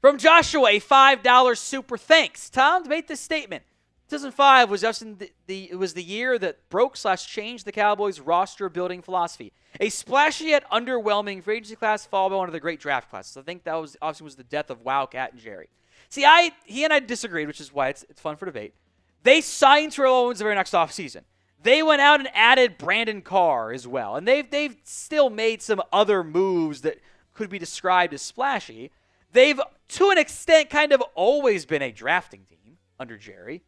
From Joshua, a $5 super thanks. Tom made this statement. 2005 was it was the year that broke/changed the Cowboys' roster building philosophy. A splashy yet underwhelming free agency class followed by one of the great draft classes. I think that was obviously the death of Wildcat and Jerry. See, he and I disagreed, which is why it's fun for debate. They signed Terrell Owens the very next offseason. They went out and added Brandon Carr as well, and they've still made some other moves that could be described as splashy. They've, to an extent, kind of always been a drafting team under Jerry.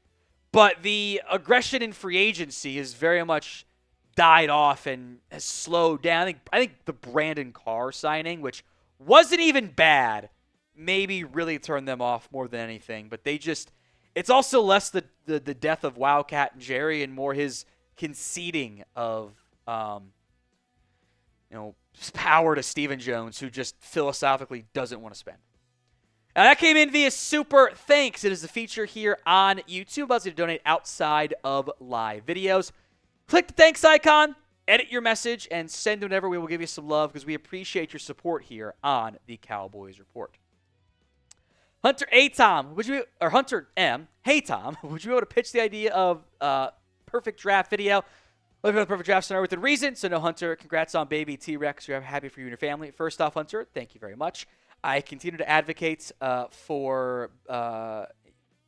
But the aggression in free agency has very much died off and has slowed down. I think the Brandon Carr signing, which wasn't even bad, maybe really turned them off more than anything. But it's also less the death of Wildcat and Jerry and more his conceding of power to Stephen Jones, who just philosophically doesn't want to spend. Now, that came in via Super Thanks. It is a feature here on YouTube. Allows you to donate outside of live videos. Click the thanks icon, edit your message, and send whenever. We will give you some love because we appreciate your support here on the Cowboys Report. Hunter M. Hey, Tom, would you be able to pitch the idea of perfect draft video? Living with the perfect draft scenario within reason. So, no, Hunter, congrats on baby T-Rex. We're happy for you and your family. First off, Hunter, thank you very much. I continue to advocate for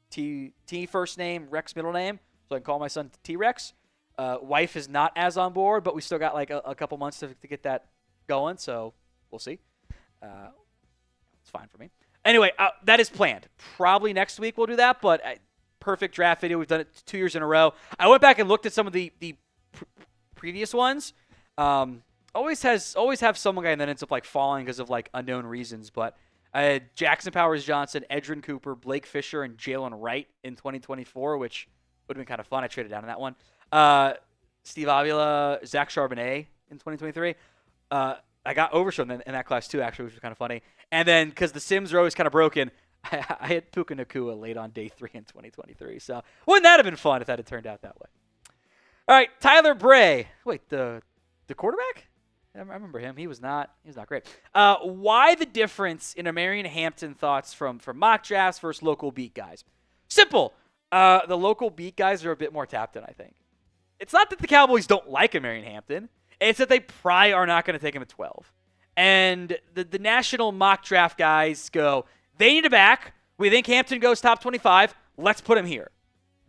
T first name, Rex middle name, so I can call my son T-Rex. Wife is not as on board, but we still got like a couple months to get that going, so we'll see. It's fine for me. Anyway, that is planned. Probably next week we'll do that, but perfect draft video. We've done it 2 years in a row. I went back and looked at some of the previous ones. Always have some guy and then ends up like falling because of like unknown reasons. But I had Jackson Powers Johnson, Edrin Cooper, Blake Fisher, and Jalen Wright in 2024, which would have been kind of fun. I traded down on that one. Steve Avila, Zach Charbonnet in 2023. I got Overshown in that class too, actually, which was kind of funny. And then because the Sims are always kind of broken, I had Puka Nacua late on day 3 in 2023. So wouldn't that have been fun if that had turned out that way? All right, Tyler Bray. Wait, the quarterback? I remember him. He was not great. Why the difference in Omarion Hampton thoughts from mock drafts versus local beat guys? Simple. The local beat guys are a bit more tapped in, I think. It's not that the Cowboys don't like Omarion Hampton. It's that they probably are not going to take him at 12. And the national mock draft guys go, they need a back. We think Hampton goes top 25. Let's put him here.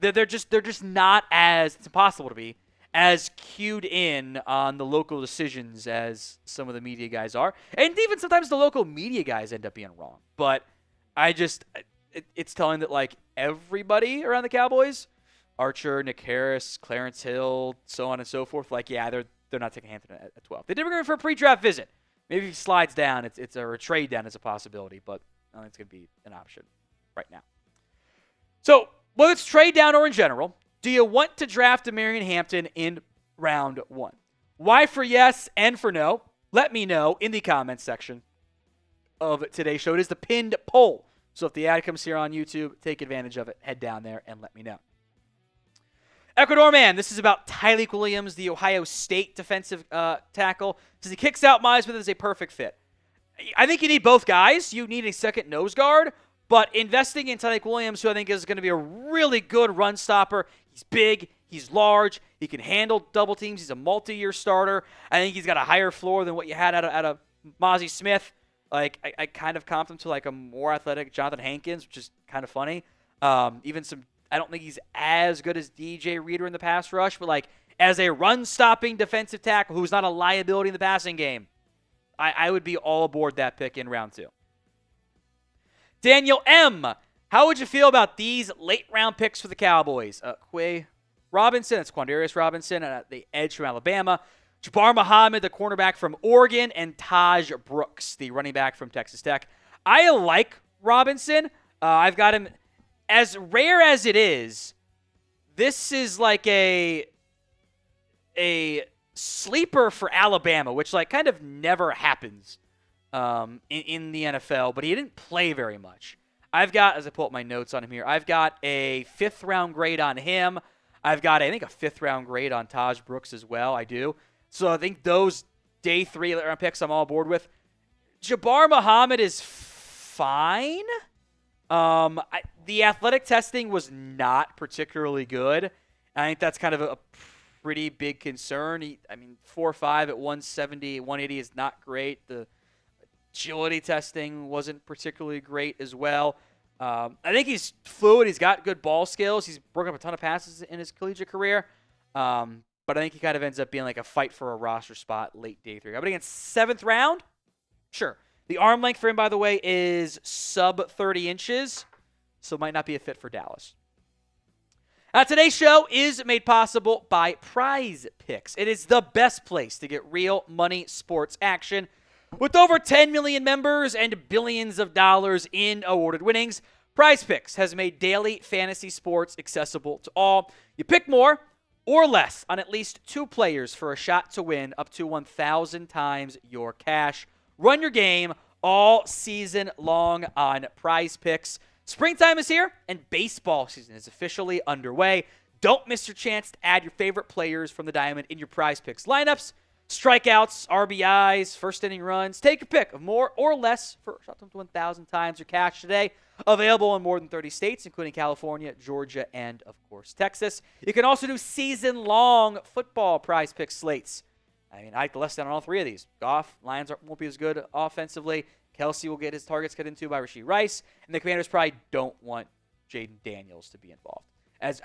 They're just not as, it's impossible to be, as cued in on the local decisions as some of the media guys are. And even sometimes the local media guys end up being wrong. But it's telling that like everybody around the Cowboys, Archer, Nick Harris, Clarence Hill, so on and so forth, like, yeah, they're not taking Hampton at 12. They did bring him for a pre-draft visit. Maybe if he slides down, or a trade down is a possibility, but I don't think it's going to be an option right now. So, whether it's trade down or in general, do you want to draft Omarion Hampton in round 1? Why for yes and for no? Let me know in the comments section of today's show. It is the pinned poll. So if the ad comes here on YouTube, take advantage of it. Head down there and let me know. Ecuador man, this is about Tyleik Williams, the Ohio State defensive tackle. Says he kicks out Miles, but is a perfect fit. I think you need both guys. You need a second nose guard, but investing in Tyleik Williams, who I think is going to be a really good run stopper. He's big. He's large. He can handle double teams. He's a multi-year starter. I think he's got a higher floor than what you had out of Mozzie Smith. Like I kind of comped him to like a more athletic Jonathan Hankins, which is kind of funny. I don't think he's as good as DJ Reader in the pass rush, but like as a run-stopping defensive tackle who's not a liability in the passing game, I would be all aboard that pick in round 2. Daniel M., how would you feel about these late-round picks for the Cowboys? Quay Robinson, that's Quandarius Robinson, the edge from Alabama. Jabbar Muhammad, the cornerback from Oregon, and Tahj Brooks, the running back from Texas Tech. I like Robinson. I've got him. As rare as it is, this is like a sleeper for Alabama, which like kind of never happens in the NFL, but he didn't play very much. I've got, as I pull up my notes on him here, I've got a 5th-round grade on him. I've got, I think, a 5th-round grade on Tahj Brooks as well. I do. So I think those day 3 late-round picks I'm all aboard with. Jabbar Muhammad is fine. The athletic testing was not particularly good. I think that's kind of a pretty big concern. 4.5 at 170, 180 is not great. The agility testing wasn't particularly great as well. I think he's fluid. He's got good ball skills. He's broken up a ton of passes in his collegiate career. But I think he kind of ends up being like a fight for a roster spot late day 3. But against 7th round, sure. The arm length for him, by the way, is sub 30 inches, so it might not be a fit for Dallas. Today's show is made possible by Prize Picks. It is the best place to get real money sports action. With over 10 million members and billions of dollars in awarded winnings, Prize Picks has made daily fantasy sports accessible to all. You pick more or less on at least 2 players for a shot to win up to 1,000 times your cash. Run your game all season long on Prize Picks. Springtime is here, and baseball season is officially underway. Don't miss your chance to add your favorite players from the diamond in your Prize Picks lineups. Strikeouts, RBIs, first inning runs. Take your pick of more or less for a shot to 1,000 times your cash today. Available in more than 30 states, including California, Georgia, and, of course, Texas. You can also do season-long football Prize Picks slates. I like the less than on all 3 of these. Goff, Lions won't be as good offensively. Kelsey will get his targets cut into by Rashee Rice. And the Commanders probably don't want Jaden Daniels to be involved as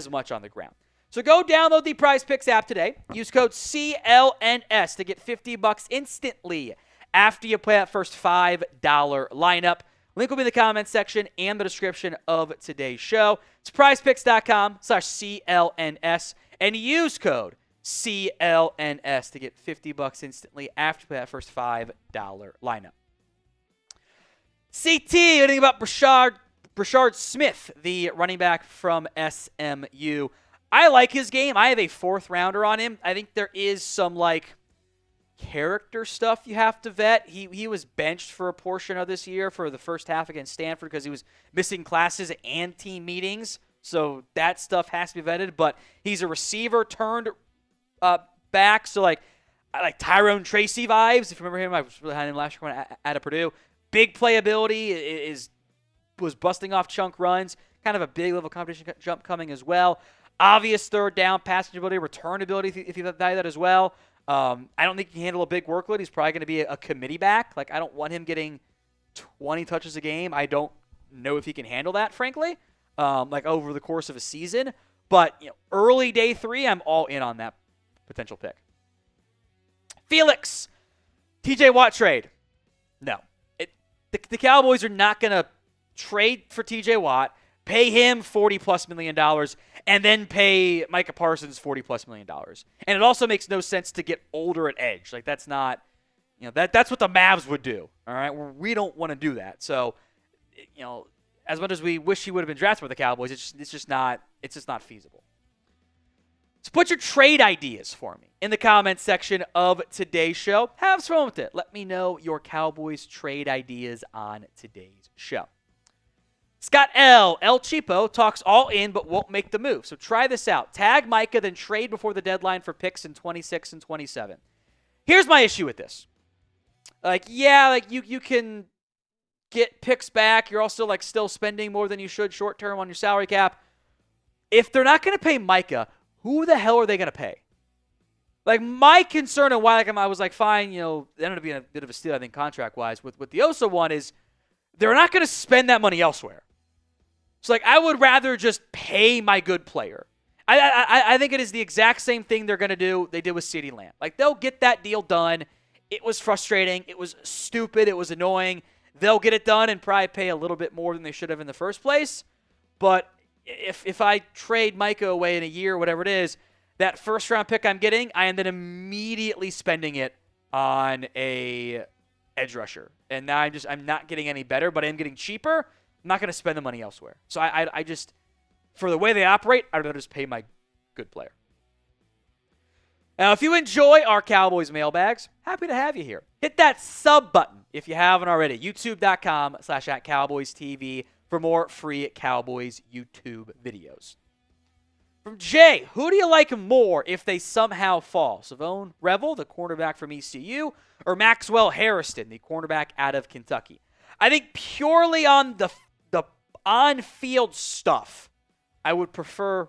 much on the ground. So go download the Prize Picks app today. Use code CLNS to get $50 instantly after you play that first $5 lineup. Link will be in the comments section and the description of today's show. It's prizepicks.com/CLNS and use code CLNS to get $50 instantly after you play that first $5 lineup. CT, what do you think about Brashard Smith, the running back from SMU? I like his game. I have a 4th rounder on him. I think there is some character stuff you have to vet. He was benched for a portion of this year for the first half against Stanford because he was missing classes and team meetings. So that stuff has to be vetted. But he's a receiver turned back. So I like Tyrone Tracy vibes. If you remember him, I was really high on him last year at Purdue. Big playability was busting off chunk runs. Kind of a big level competition jump coming as well. Obvious third down passing ability, return ability if you value that as well. I don't think he can handle a big workload. He's probably going to be a committee back. I don't want him getting 20 touches a game. I don't know if he can handle that, frankly, over the course of a season. But early day 3, I'm all in on that potential pick. Felix, TJ Watt trade. No. The Cowboys are not going to trade for TJ Watt, pay him $40+ million, and then pay Micah Parsons $40+ million. And it also makes no sense to get older at edge. That's not, that's what the Mavs would do. All right, we don't want to do that. So, as much as we wish he would have been drafted by the Cowboys, it's just not feasible. So put your trade ideas for me in the comments section of today's show. Have some fun with it. Let me know your Cowboys trade ideas on today's show. Scott El Cheapo talks all in but won't make the move. So try this out. Tag Micah, then trade before the deadline for picks in 26 and 27. Here's my issue with this. You can get picks back. You're also still spending more than you should short term on your salary cap. If they're not going to pay Micah, who the hell are they going to pay? My concern and why I was fine, it ended up being a bit of a steal, I think, contract-wise. With the Osa one is they're not going to spend that money elsewhere. So, I would rather just pay my good player. I think it is the exact same thing they're going to do they did with CeeDee Lamb. They'll get that deal done. It was frustrating. It was stupid. It was annoying. They'll get it done and probably pay a little bit more than they should have in the first place. But if I trade Micah away in a year, whatever it is, that first-round pick I'm getting, I am then immediately spending it on a edge rusher. And now I'm not getting any better, but I am getting cheaper. I'm not going to spend the money elsewhere. So I just, for the way they operate, I'd rather just pay my good player. Now, if you enjoy our Cowboys mailbags, happy to have you here. Hit that sub button if you haven't already. YouTube.com/@CowboysTV for more free Cowboys YouTube videos. From Jay, who do you like more if they somehow fall? Savone Revel, the cornerback from ECU, or Maxwell Harrison, the cornerback out of Kentucky? I think purely on the on-field stuff, I would prefer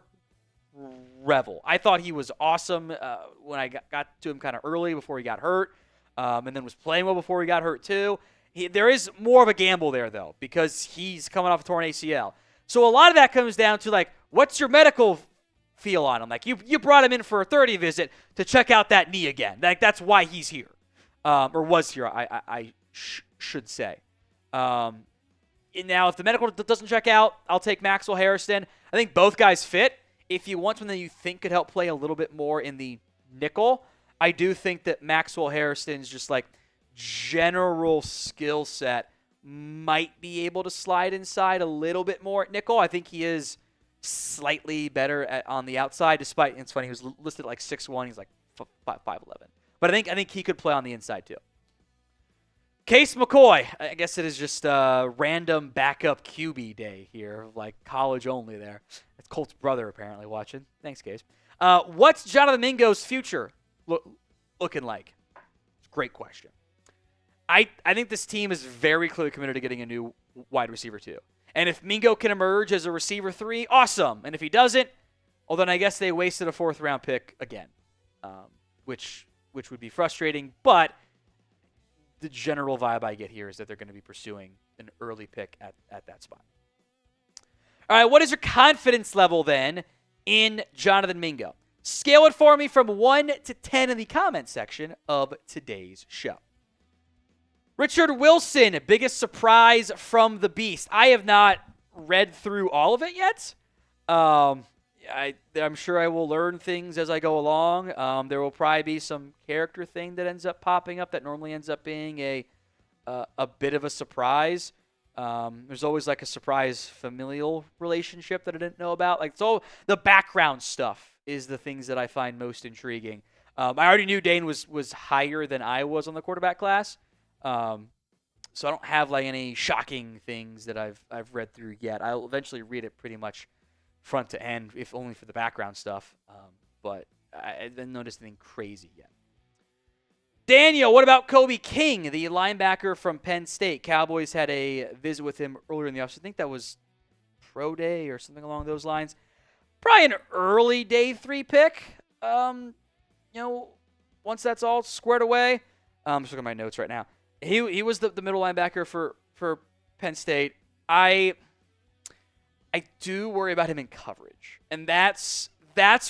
Revel. I thought he was awesome when I got to him kind of early before he got hurt, and then was playing well before he got hurt too. There is more of a gamble there, though, because he's coming off a torn ACL. So a lot of that comes down to, like, what's your medical feel on him? Like, you brought him in for a 30 visit to check out that knee again. Like, that's why he's here, or was here, I should say. Now, if the medical doesn't check out, I'll take Maxwell Harrison. I think both guys fit. If you want someone that you think could help play a little bit more in the nickel, I do think that Maxwell Harrison's just, like, general skill set might be 'able to slide inside a little bit more at nickel. I think he is slightly better on the outside, despite, it's funny, he was listed at like 6'1", he's like 5'11". But I think he could play on the inside too. Case McCoy, I guess it is just a random backup QB day here, like college only there. It's Colt's brother apparently watching. Thanks, Case. What's Jonathan Mingo's future looking like? Great question. I think this team is very clearly committed to getting a new wide receiver too. And if Mingo can emerge as a receiver 3, awesome. And if he doesn't, well, then I guess they wasted a 4th-round pick again, which would be frustrating. But the general vibe I get here is that they're going to be pursuing an early pick at that spot. All right, what is your confidence level then in Jonathan Mingo? Scale it for me from 1 to 10 in the comment section of today's show. Richard Wilson, biggest surprise from the Beast. I have not read through all of it yet. I'm sure I will learn things as I go along. There will probably be some character thing that ends up popping up that normally ends up being a bit of a surprise. There's always like a surprise familial relationship that I didn't know about. Like, so the background stuff is the things that I find most intriguing. I already knew Dane was higher than I was on the quarterback class. So I don't have like any shocking things that I've read through yet. I'll eventually read it pretty much front to end, if only for the background stuff. But I didn't notice anything crazy yet. Daniel, what about Kobe King, the linebacker from Penn State? Cowboys had a visit with him earlier in the offseason. I think that was pro day or something along those lines. Probably an early day 3 pick. Once that's all squared away. I'm just looking at my notes right now. He was the middle linebacker for Penn State. I do worry about him in coverage, and that's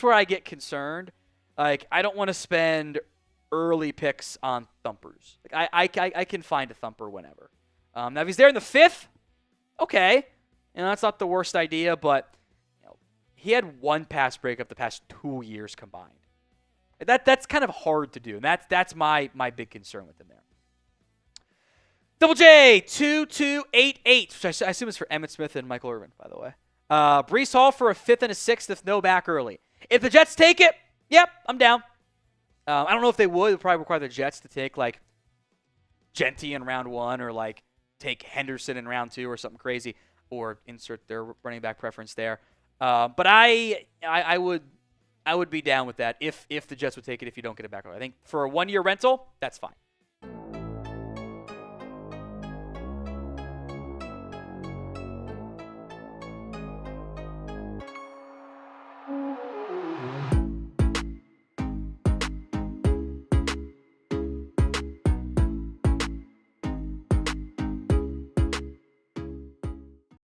where I get concerned. Like, I don't want to spend early picks on thumpers. Like, I can find a thumper whenever. Now if he's there in the 5th, okay, that's not the worst idea. But he had 1 pass breakup the past 2 years combined. That's kind of hard to do, and that's my big concern with him there. Double J 2288, which I assume is for Emmitt Smith and Michael Irvin, by the way. Breece Hall for a 5th and a 6th if no back early. If the Jets take it, yep, I'm down. I don't know if they would. It would probably require the Jets to take like Genty in round 1 or like take Henderson in round 2 or something crazy, or insert their running back preference there. But I would be down with that if the Jets would take it if you don't get it back early. I think for a 1-year rental, that's fine.